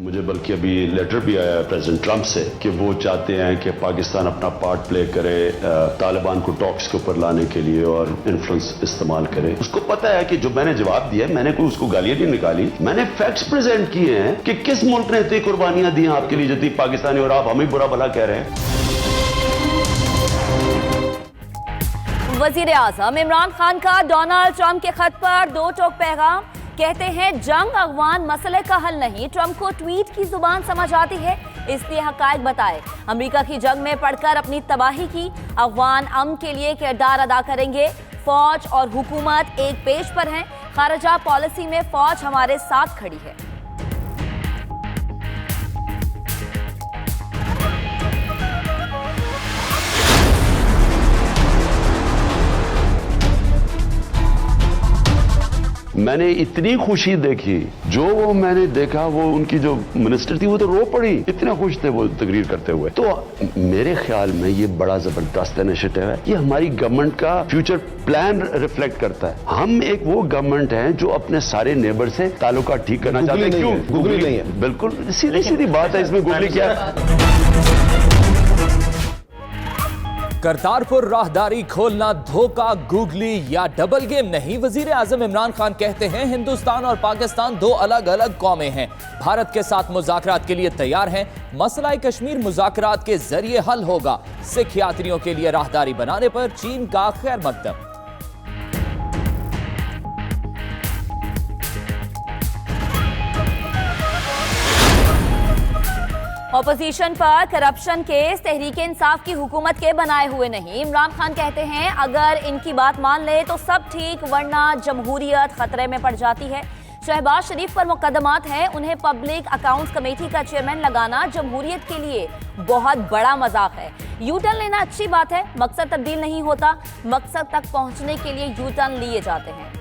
मुझे बल्कि अभी लेटर भी आया है प्रेसिडेंट ट्रंप से कि वो चाहते हैं कि पाकिस्तान अपना पार्ट प्ले करे, तालिबान को टॉक्स के ऊपर लाने के लिए और इन्फ्लुएंस इस्तेमाल करे। उसको पता है कि जो मैंने जवाब दिया, मैंने कोई उसको गालियां नहीं निकाली, मैंने फैक्ट्स प्रेजेंट किए हैं कि किस मुल्क ने इतनी कुर्बानियां दी आपके लिए जितनी पाकिस्तानी, और आप हमें बुरा भला कह रहे हैं। वजीर आजम इमरान खान का डोनाल्ड ट्रंप के खत पर दो टोक पैगाम। कहते हैं जंग अफगान मसले का हल नहीं, ट्रंप को ट्वीट की जुबान समझ आती है, इसलिए हकायक बताए। अमेरिका की जंग में पड़कर अपनी तबाही की, अफगान अमन के लिए किरदार अदा करेंगे। फौज और हुकूमत एक पेज पर हैं, खारजा पॉलिसी में फौज हमारे साथ खड़ी है। मैंने इतनी खुशी देखी, जो वो मैंने देखा, वो उनकी जो मिनिस्टर थी वो तो रो पड़ी, इतना खुश थे वो तकरीर करते हुए। तो मेरे ख्याल में ये बड़ा जबरदस्त इनिशिएटिव है, ये हमारी गवर्नमेंट का फ्यूचर प्लान रिफ्लेक्ट करता है। हम एक वो गवर्नमेंट है जो अपने सारे नेबर से ताल्लुकात ठीक करना चाहते हैं। क्यों गूगली नहीं है? बिल्कुल सीधी सीधी बात है, इसमें गूगली क्या है? करतारपुर राहदारी खोलना धोखा, गूगली या डबल गेम नहीं। वजीर आजम इमरान खान कहते हैं हिंदुस्तान और पाकिस्तान दो अलग अलग कौमें हैं, भारत के साथ मुज़ाकरात के लिए तैयार हैं। मसला कश्मीर मुज़ाकरात के जरिए हल होगा। सिख यात्रियों के लिए राहदारी बनाने पर चीन का खैर मकदम। ऑपोजिशन पर करप्शन केस तहरीक इंसाफ की हुकूमत के बनाए हुए नहीं। इमरान खान कहते हैं अगर इनकी बात मान ले तो सब ठीक, वरना जमहूरियत खतरे में पड़ जाती है। शहबाज शरीफ पर मुकदमात हैं, उन्हें पब्लिक अकाउंट्स कमेटी का चेयरमैन लगाना जमहूरियत के लिए बहुत बड़ा मजाक है। यू टर्न लेना अच्छी बात है, मकसद तब्दील नहीं होता, मकसद तक पहुंचने के लिए यू टर्न लिए जाते हैं।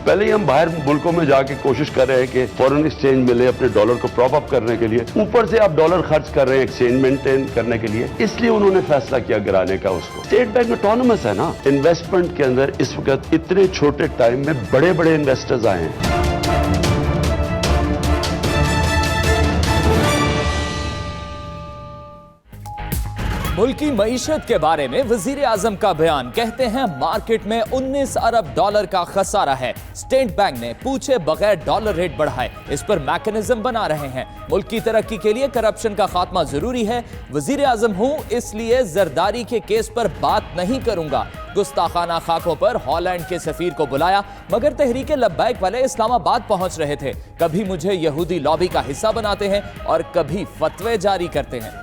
पहले ही हम बाहर मुल्कों में जाके कोशिश कर रहे हैं कि फॉरेन एक्सचेंज मिले अपने डॉलर को प्रॉप अप करने के लिए, ऊपर से आप डॉलर खर्च कर रहे हैं एक्सचेंज मेंटेन करने के लिए, इसलिए उन्होंने फैसला किया गिराने का उसको। स्टेट बैंक ऑटोनमस है ना, इन्वेस्टमेंट के अंदर इस वक्त इतने छोटे टाइम में बड़े बड़े इन्वेस्टर्स आए हैं। मुल्की मईशत के बारे में वजीर आजम का बयान। कहते हैं मार्केट में 19 अरब डॉलर का खसारा है, स्टेट बैंक ने पूछे बगैर डॉलर रेट बढ़ाए, इस पर मैकेनिज्म बना रहे हैं। मुल्क की तरक्की के लिए करप्शन का खात्मा जरूरी है। वजीर आजम हूं, इसलिए जरदारी के केस पर बात नहीं करूंगा। गुस्ताखाना खाकों पर हॉलैंड के सफीर को बुलाया, मगर तहरीके लब्बैक वाले इस्लामाबाद पहुंच रहे थे। कभी मुझे यहूदी लॉबी का हिस्सा बनाते हैं और कभी फतवे जारी करते हैं।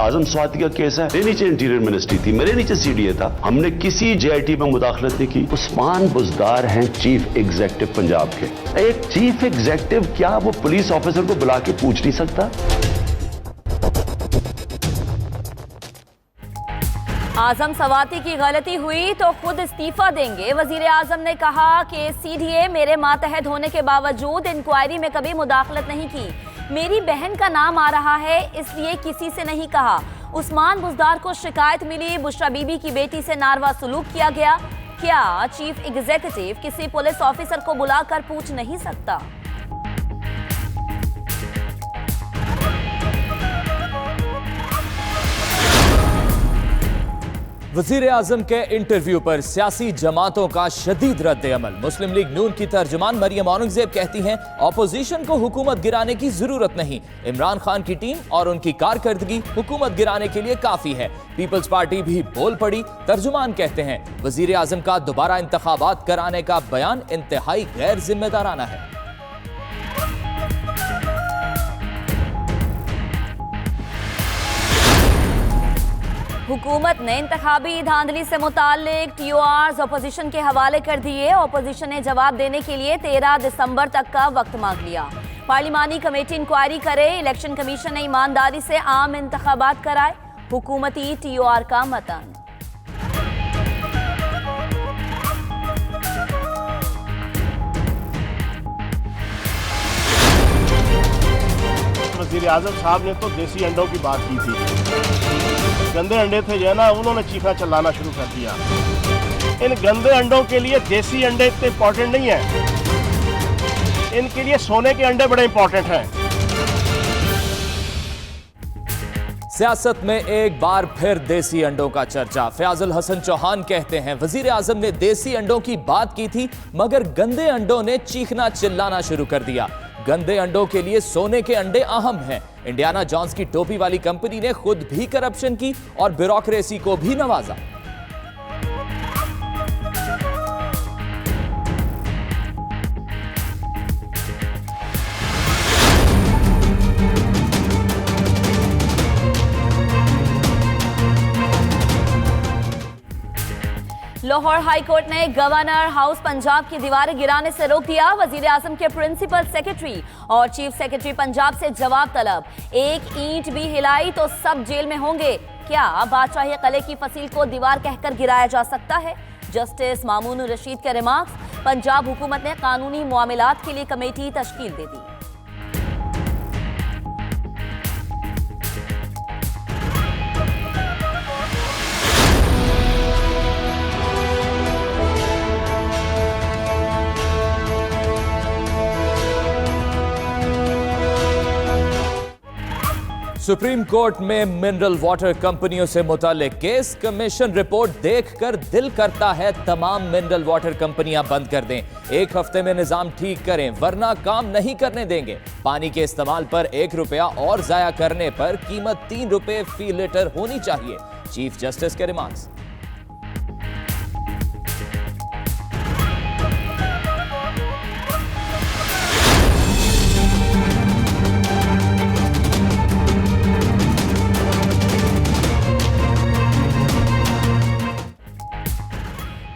आजम स्वाति का केस है, मेरे नीचे इंटीरियर मिनिस्ट्री थी, मेरे नीचे सीडीए था, हमने किसी जेआईटी में मुदाखलत नहीं की। उस्मान बुज़दार हैं चीफ एग्जीक्यूटिव पंजाब के। एक चीफ एग्जीक्यूटिव क्या वो पुलिस ऑफिसर को बुला के पूछ नहीं सकता? आजम स्वाति की गलती हुई तो खुद इस्तीफा देंगे। वजीर आजम ने कहा कि सीडीए मेरे मातहत होने के बावजूद इंक्वायरी में कभी मुदाखलत नहीं की। मेरी बहन का नाम आ रहा है, इसलिए किसी से नहीं कहा। उस्मान बुज़दार को शिकायत मिली, बुशरा बीबी की बेटी से नारवा सलूक किया गया। क्या चीफ एग्जीक्यूटिव किसी पुलिस ऑफिसर को बुलाकर पूछ नहीं सकता? वजीर आजम के इंटरव्यू पर सियासी जमातों का शदीद रद्द अमल। मुस्लिम लीग नून की तर्जुमान मरियम औरंगजेब कहती हैं ऑपोजिशन को हुकूमत गिराने की जरूरत नहीं, इमरान खान की टीम और उनकी कारकर्दगी हुकूमत गिराने के लिए काफी है। पीपल्स पार्टी भी बोल पड़ी। तर्जुमान कहते हैं वजीर आजम का दोबारा इंतखाबात कराने का बयान इंतहाई गैर जिम्मेदाराना है। हुकूमत ने इंतखाबी धांधली से मुताल्लिक टीओआर्स अपोजिशन के हवाले कर दिए। अपोजिशन ने जवाब देने के लिए 13 दिसंबर तक का वक्त मांग लिया। पार्लिमानी कमेटी इंक्वायरी करे, इलेक्शन कमीशन ने ईमानदारी से आम इंतखाबात कराए। हुकूमती टीओआर का मतन। वज़ीर आज़म साहब ने तो देसी अंडों की बात की थी। गंदे अंडे थे जो है ना, उन्होंने चीखना चिल्लाना शुरू कर दिया। इन गंदे अंडों के लिए देसी अंडे इतने इंपॉर्टेंट नहीं है, इनके लिए सोने के अंडे बड़े इंपॉर्टेंट हैं। सियासत में एक बार फिर देसी अंडों का चर्चा। फयाजुल हसन चौहान कहते हैं वजीर आजम ने देसी अंडों की बात की थी, मगर गंदे अंडों ने चीखना चिल्लाना शुरू कर दिया। गंदे अंडों के लिए सोने के अंडे अहम हैं। इंडियाना जॉन्स की टोपी वाली कंपनी ने खुद भी करप्शन की और ब्यूरोक्रेसी को भी नवाजा। लाहौर हाई कोर्ट ने गवर्नर हाउस पंजाब की दीवारें गिराने से रोक दिया। वजीर आजम के प्रिंसिपल सेक्रेटरी और चीफ सेक्रेटरी पंजाब से जवाब तलब। एक ईंट भी हिलाई तो सब जेल में होंगे। क्या बादशाही कले की फसील को दीवार कहकर गिराया जा सकता है? जस्टिस मामून रशीद के रिमार्क्स। पंजाब हुकूमत ने कानूनी मामलात के लिए कमेटी तश्कील दे दी। सुप्रीम कोर्ट में मिनरल वाटर कंपनियों से मुताल्लिक केस। कमीशन रिपोर्ट देखकर दिल करता है तमाम मिनरल वाटर कंपनियां बंद कर दें। एक हफ्ते में निजाम ठीक करें, वरना काम नहीं करने देंगे। पानी के इस्तेमाल पर 1 रुपया और जाया करने पर कीमत 3 रुपए फी लीटर होनी चाहिए। चीफ जस्टिस के रिमार्क्स।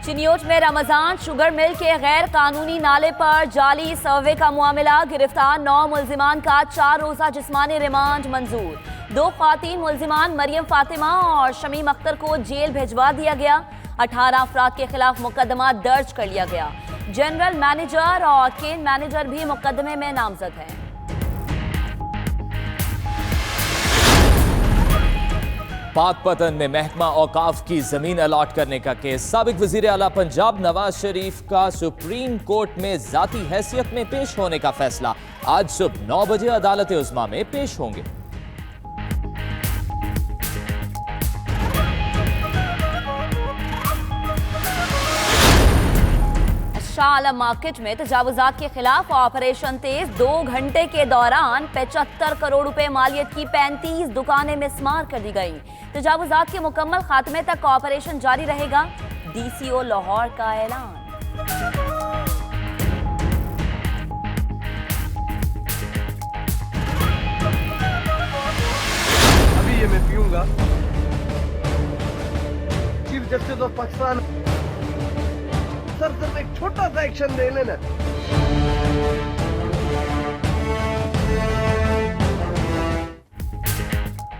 चिनियोट में रमजान शुगर मिल के गैर कानूनी नाले पर जाली सर्वे का मामला। गिरफ्तार 9 मुल्जिमान का 4 रोजा जिस्मानी रिमांड मंजूर। 2 खातीन मुल्जिमान मरियम फातिमा और शमीम अख्तर को जेल भिजवा दिया गया। 18 अफराद के खिलाफ मुकदमा दर्ज कर लिया गया। जनरल मैनेजर और केन मैनेजर भी मुकदमे में नामजद हैं। पाकपतन में महकमा औकाफ की जमीन अलॉट करने का केस। साबिक वजीर आला पंजाब नवाज शरीफ का सुप्रीम कोर्ट में जाती हैसियत में पेश होने का फैसला। आज सुबह 9 बजे अदालत उस्मा में पेश होंगे। शाह आलम मार्केट में तजावुजात के खिलाफ ऑपरेशन तेज। 2 घंटे के दौरान 75 करोड़ रुपए मालियत की 35 दुकानें मिसमार कर दी गई। तजावुजात के मुकम्मल खात्मे तक ऑपरेशन जारी रहेगा। डीसीओ लाहौर का ऐलान। अभी ये मैं पीऊंगा। Chief justice of Pakistan sir सिर्फ एक छोटा सा एक्शन दे लेना।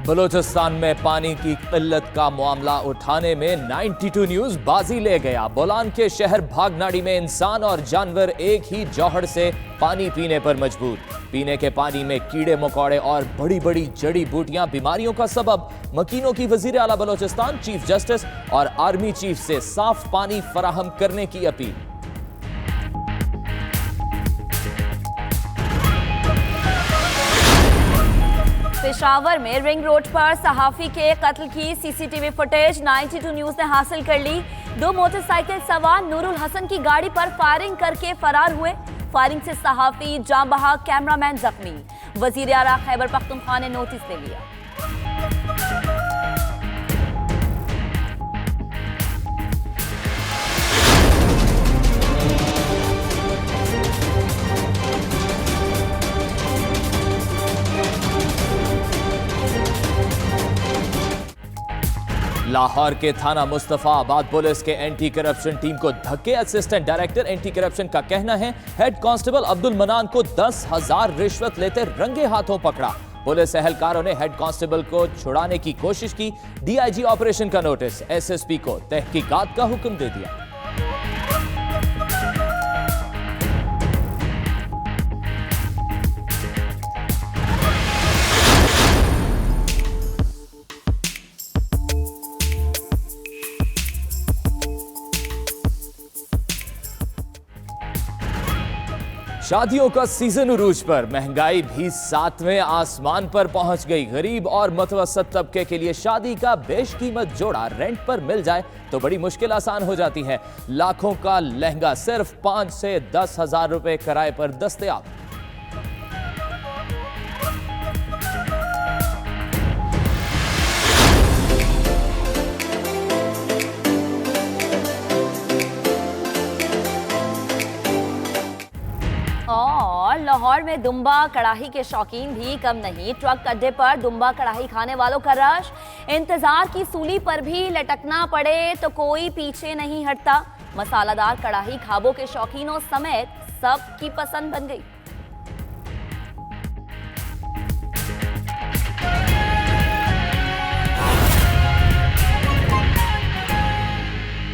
बलोचिस्तान में पानी की किल्लत का मामला उठाने में 92 न्यूज बाजी ले गया। बोलान के शहर भागनाड़ी में इंसान और जानवर एक ही जौहर से पानी पीने पर मजबूर। पीने के पानी में कीड़े मकोड़े और बड़ी बड़ी जड़ी बूटियां बीमारियों का सबब। मकीनों की वजीर आला बलोचिस्तान, चीफ जस्टिस और आर्मी चीफ से साफ पानी फराहम करने की अपील। पेशावर में रिंग रोड पर सहाफी के कत्ल की सीसीटीवी फुटेज 92 न्यूज ने हासिल कर ली। 2 मोटरसाइकिल सवार नूरुल हसन की गाड़ी पर फायरिंग करके फरार हुए। फायरिंग से सहाफी, जाँ बहक कैमरामैन जख्मी। वजीर आला खैबर पख्तूनख्वा ने नोटिस ले लिया। लाहौर के थाना मुस्तफाबाद पुलिस के एंटी करप्शन टीम को धक्के। असिस्टेंट डायरेक्टर एंटी करप्शन का कहना है हेड कांस्टेबल अब्दुल मनान को 10,000 रिश्वत लेते रंगे हाथों पकड़ा। पुलिस एहलकारों ने हेड कांस्टेबल को छुड़ाने की कोशिश की। डीआईजी ऑपरेशन का नोटिस एसएसपी को तहकीकात का हुक्म दे दिया। शादियों का सीजन उरूज पर, महंगाई भी 7वें आसमान पर पहुंच गई। गरीब और मुतवसत तबके के लिए शादी का बेशकीमत जोड़ा रेंट पर मिल जाए तो बड़ी मुश्किल आसान हो जाती है। लाखों का लहंगा सिर्फ 5 से 10 हजार रुपए किराए पर दस्तयाब। और लाहौर में दुम्बा कड़ाही के शौकीन भी कम नहीं। ट्रक अड्डे पर दुम्बा कड़ाही खाने वालों का रश। इंतजार की सूली पर भी लटकना पड़े तो कोई पीछे नहीं हटता। मसालादार कड़ाही खाबों के शौकीनों समेत सबकी पसंद बन गई।